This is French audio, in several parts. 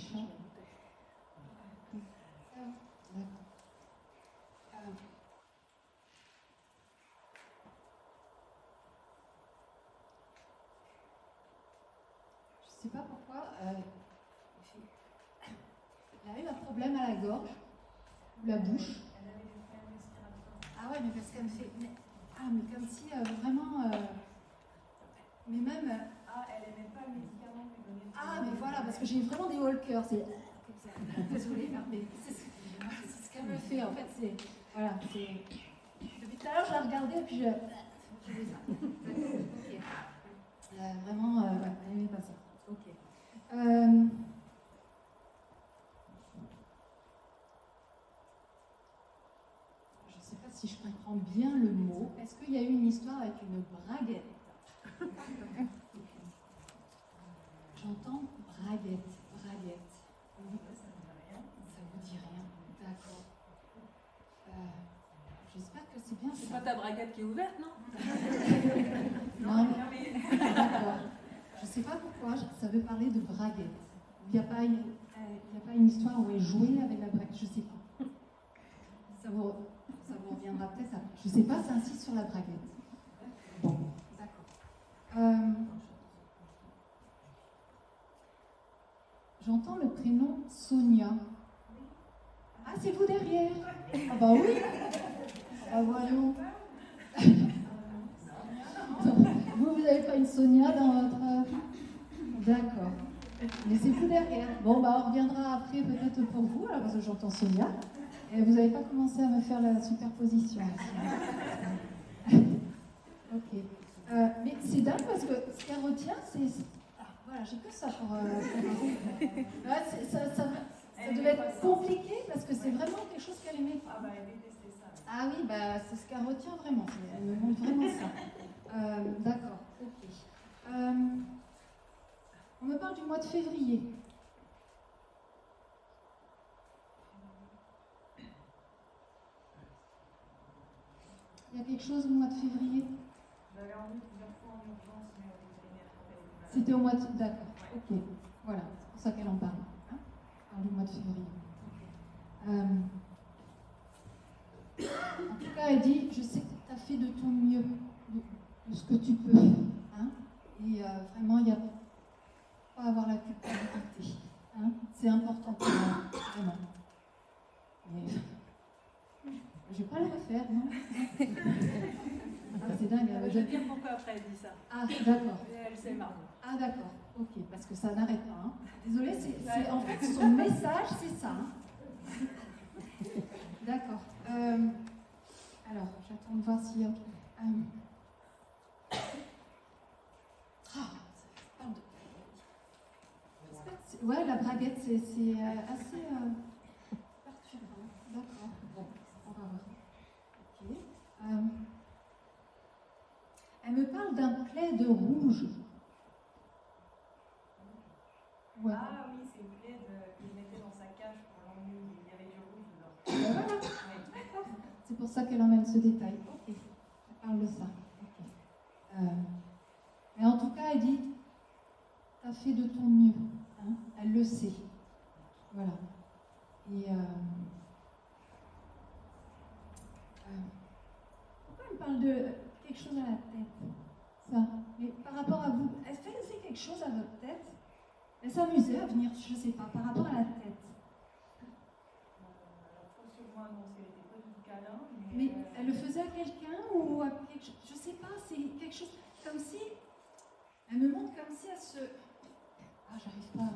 chat. D'accord. Je ne sais pas pourquoi. Elle a eu un problème à la gorge, ou la bouche. Elle avait des problèmes respiratoires. Ah ouais, mais parce qu'elle me fait. Mais comme si vraiment. Mais même. Elle n'aimait pas le médicament que vous donnez. Mais voilà, parce que j'ai vraiment des walkers. C'est comme ça. Désolée, mais c'est ce qu'elle me fait. En fait, c'est. Voilà, c'est. Depuis tout à l'heure, je la regardais et puis je fais ça. D'accord, ok. Vraiment, elle n'aimait pas ça. Ok. Je ne sais pas si je comprends bien le mot. Est-ce qu'il y a eu une histoire avec une braguette? J'entends braguette. Ça ne veut rien. Ça vous dit rien? D'accord. J'espère que c'est bien. C'est pas ta braguette qui est ouverte, non? Non, mais... D'accord. Je ne sais pas pourquoi ça veut parler de braguette. Il n'y a pas une histoire où elle jouait avec la braguette. Je ne sais pas. Ça vous reviendra peut-être après. Je ne sais pas, ça insiste sur la braguette. Bon, d'accord. J'entends le prénom Sonia. Ah, c'est vous derrière? Ah bah oui. Ah voyons. Vous n'avez pas une Sonia dans votre... D'accord. Mais c'est vous derrière. Bon, bah on reviendra après peut-être pour vous, alors parce que j'entends Sonia. Et vous n'avez pas commencé à me faire la superposition. Ok. Mais c'est dingue parce que ce qu'elle retient, c'est... Voilà, j'ai que ça pour... ça devait être compliqué parce que c'est vraiment quelque chose qu'elle aimait. Elle détestait ça. Ah oui, c'est ce qu'elle retient vraiment. Elle me montre vraiment ça. D'accord, ok. On me parle du mois de février. Il y a quelque chose au mois de février? J'avais envie plusieurs fois en urgence, mais au vétérinaire quand elle était malade. C'était au mois de... D'accord, ok. Voilà, c'est pour ça qu'elle en parle. Hein, parle du mois de février. En tout cas, elle dit, je sais que tu as fait de ton mieux, de ce que tu peux. Hein, et vraiment, il n'y a pas à avoir la culpabilité. Hein, c'est important pour moi, vraiment. Mais je ne vais pas le refaire, non? C'est dingue. Je vais dire pourquoi après elle dit ça. Ah, d'accord. Elle s'est marre. Ah, d'accord. Ok, parce que ça n'arrête pas. Hein. Désolée, en fait, son message, c'est ça. Hein. D'accord. Alors, j'attends de voir s'il y a... Ouais, la braguette, c'est assez perturbant. D'accord. Bon, on va voir. Ok. Elle me parle d'un plaid rouge. Ouais. Ah oui, c'est une plaide qu'il mettait dans sa cage pour l'ennui. Il y avait du rouge dedans. Voilà. D'accord. C'est pour ça qu'elle emmène ce détail. Ok. Elle parle de ça. Okay. Mais en tout cas, elle dit, t'as fait de ton mieux. Hein, elle le sait. Voilà. Et pourquoi elle me parle de quelque chose à la tête? Ça. Mais par rapport à vous, elle faisait quelque chose à votre tête? Elle s'amusait à venir, je ne sais pas, par rapport à la tête. Alors, trop sur moi, non, parce qu'elle n'était pas du tout câlin. Mais elle le faisait à quelqu'un ou à quelque chose? Je ne sais pas, c'est quelque chose comme si. Elle me montre comme si elle se. Ah, j'arrive pas.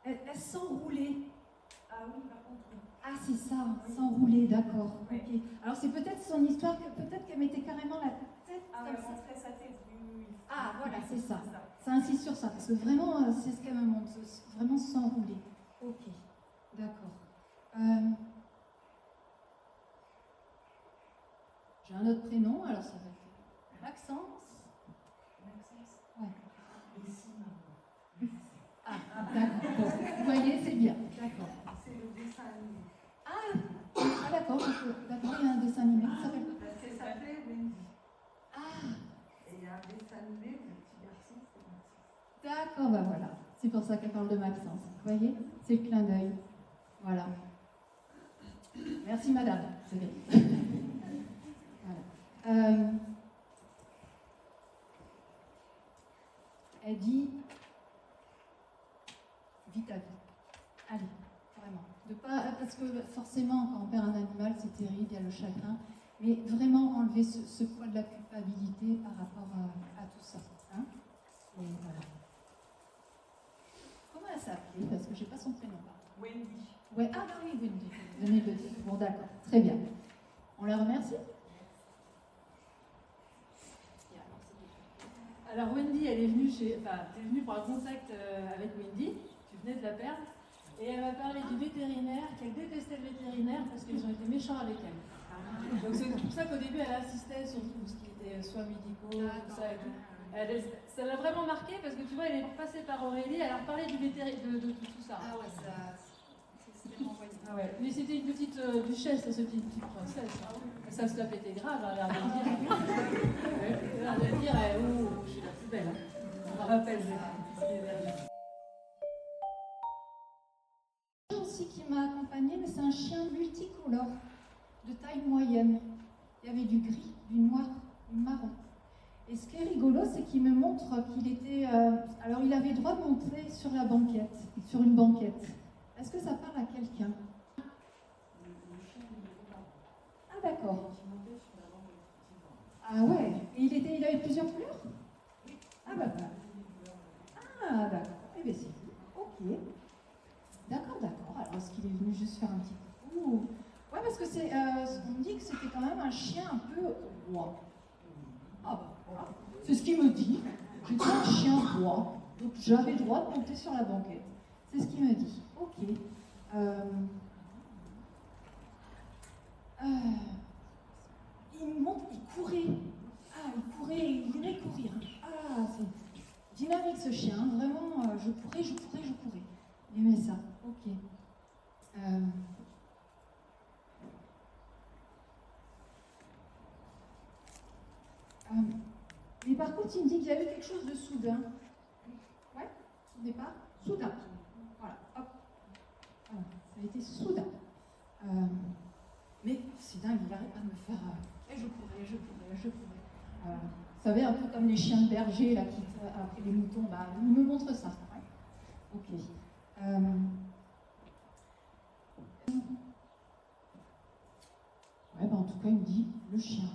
Elle s'enroulait. Ah oui, par contre, oui. Ah, c'est ça, s'enrouler, d'accord. Oui. Okay. Alors, c'est peut-être son histoire, peut-être qu'elle mettait carrément la tête. Ah, elle montrait sa tête, oui. Ah, voilà, c'est ça. Ça insiste sur ça, parce que vraiment, c'est ce qu'elle me montre, vraiment s'enrouler. Ok, d'accord. J'ai un autre prénom, alors ça va être Maxence. Maxence? Ouais. Ah, d'accord. Bon, vous voyez, c'est bien. D'accord. C'est le dessin animé. Ah d'accord, d'accord, il y a un dessin animé qui s'appelle. Parce qu'elle s'appelait Wendy. Ah. Et il y a un dessin animé, le petit garçon, c'est Maxence. D'accord, bah voilà. C'est pour ça qu'elle parle de Maxence. Vous voyez? C'est le clin d'œil. Voilà. Merci madame. C'est bien. Voilà. Elle dit vite à vie. Allez, vraiment. Parce que forcément, quand on perd un animal, c'est terrible, il y a le chagrin. Mais vraiment enlever ce poids de la culpabilité par rapport à tout ça. Hein? Et voilà. Comment elle s'appelait? Parce que je n'ai pas son prénom. Wendy. Ouais. Ah bah oui, Wendy. Venez le dire. Bon, d'accord. Très bien. On la remercie? Alors Wendy, elle est venue t'es venue pour un contact avec Wendy, tu venais de la perdre, et elle m'a parlé du vétérinaire, qu'elle détestait le vétérinaire parce qu'ils ont été méchants avec elle. Donc c'est pour ça qu'au début elle insistait sur tout ce qui était soins médicaux, tout ça et tout. Ça l'a vraiment marqué parce que tu vois, elle est passée par Aurélie, elle a reparlé du vétérinaire, de tout ça. Ah ouais, c'est vraiment Wendy. Ah ouais. Mais c'était une petite duchesse, cette petite princesse. Ça se la pétait grave, elle a l'air de dire. Elle a l'air de dire, oh, je suis la plus belle. Hein. On me rappelle, Aussi qui m'a accompagnée, mais c'est un chien multicolore, de taille moyenne. Il y avait du gris, du noir, du marron. Et ce qui est rigolo, c'est qu'il me montre qu'il était... alors, il avait le droit de monter sur la banquette, sur une banquette. Est-ce que ça parle à quelqu'un? Ah, d'accord. Ah ouais. Et il avait plusieurs couleurs? Ah, bah, ah, d'accord. Eh bien, c'est ok. D'accord. Alors, est-ce qu'il est venu juste faire un petit coucou? Ouais, parce que on me dit que c'était quand même un chien un peu roi. Ah bah, voilà. C'est ce qu'il me dit. J'étais un chien roi, donc j'avais le droit de monter sur la banquette. C'est ce qu'il me dit. Ok. Il monte, il courait. Ah, il courait, il aimait courir. Ah, c'est dynamique ce chien. Vraiment, je courais. Il aimait ça. Ok. Mais par contre, il me dit qu'il y a eu quelque chose de soudain. Ouais, au départ, soudain. Voilà, hop. Voilà, ça a été soudain. Mais c'est dingue, il n'arrête pas de me faire. Et je courais. Vous savez, un peu comme les chiens de berger, là, qui, après les moutons, bah, il me montre ça. Ouais. Ok. Ouais, bah, en tout cas, il me dit le chien.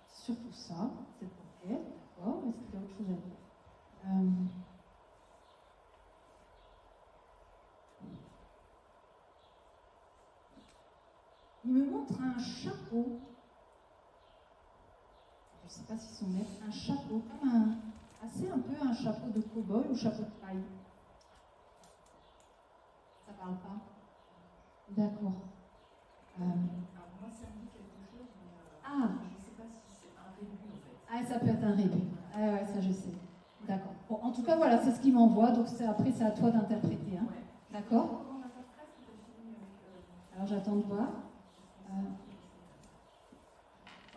Surtout ça, cette banquette, d'accord. Est-ce qu'il y a autre chose à dire? Il me montre un chapeau. Je ne sais pas si son maître, un chapeau, comme un peu un chapeau de cow-boy ou chapeau de paille. Ça parle pas? D'accord. Alors moi, ça me dit quelque chose, mais je ne sais pas si c'est un rébut en fait. Ah, ça peut être un rébut. Ah ouais, ça je sais. D'accord. Bon, en tout cas, voilà, c'est ce qu'il m'envoie, donc après c'est à toi d'interpréter. Hein. Ouais. D'accord? Comment on interprète ou t'as fini avec Alors j'attends de voir.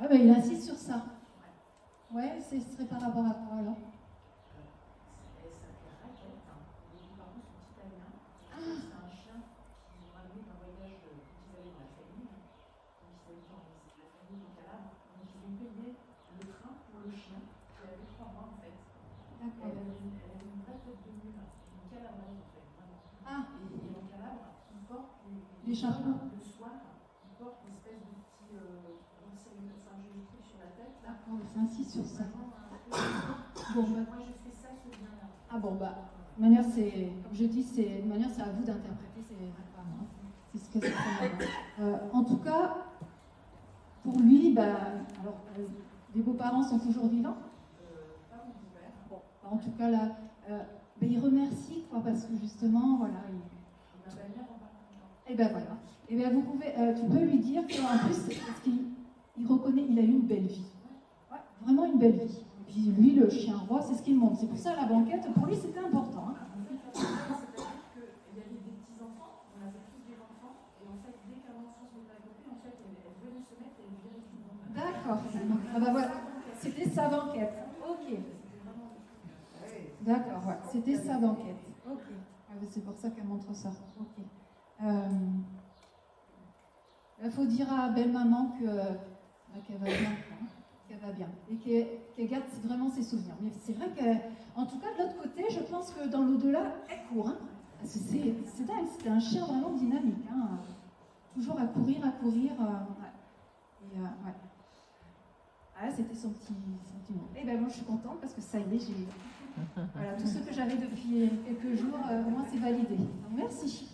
Ouais, bah, il insiste sur ça. Ouais, ce serait par rapport à quoi alors? Elle s'appelle Raquette. Les parents sont italiens. Ah. C'est un chien qu'ils ont ramené d'un voyage qu'ils avaient dans la famille. Donc ils avaient dans la famille au Calabre. Donc ils ont payé le train pour le chien qui avait 3 mois en fait. D'accord. Elle avait une vraie tête de mule, une calabraise en fait, vraiment. Ah. Et en Calabre, ils portent Les chapeaux. le soir, ils portent une espèce de petit géométrique sur la tête. D'accord, il insiste sur ça. Bon, bah, moi je fais ça, ce lien-là. Ah bon, bah, de manière, comme je dis, c'est à vous d'interpréter, c'est pas moi. C'est ce que c'est. En tout cas, pour lui, bah, alors, les beaux-parents sont toujours vivants? Pas mon ouvert. Bon, bah, en tout cas, là, il remercie, quoi, parce que justement, voilà, Il m'appelle bien en parlant. et ben voilà. Et bien vous pouvez, tu peux lui dire qu'en plus, parce qu'il reconnaît, il a eu une belle vie. Ouais, vraiment une belle vie. Et puis lui, le chien roi, c'est ce qu'il montre. C'est pour ça la banquette, pour lui, c'était important. Hein. C'est-à-dire qu'il y avait des petits-enfants, on avait tous des enfants, et en fait, dès qu'un enfant se mettait à côté, en fait, elle venait se mettre et elle virait tout le monde. D'accord. Ah ben voilà. C'était sa banquette. Ok. D'accord, ouais. C'était ça d'enquête. Ok. C'est pour ça qu'elle montre ça. Ok. Il faut dire à belle maman qu'elle va bien, hein, qu'elle va bien, et qu'elle garde vraiment ses souvenirs. Mais c'est vrai qu'en tout cas, de l'autre côté, je pense que dans l'au-delà, elle court. Hein. C'est dingue, c'était un chien vraiment dynamique. Hein. Toujours à courir. Ouais. Et, ouais. Ah, c'était son petit mot. Et ben moi, je suis contente parce que ça y est, j'ai... Voilà, tout ce que j'avais depuis quelques jours, au moins c'est validé. Donc, merci.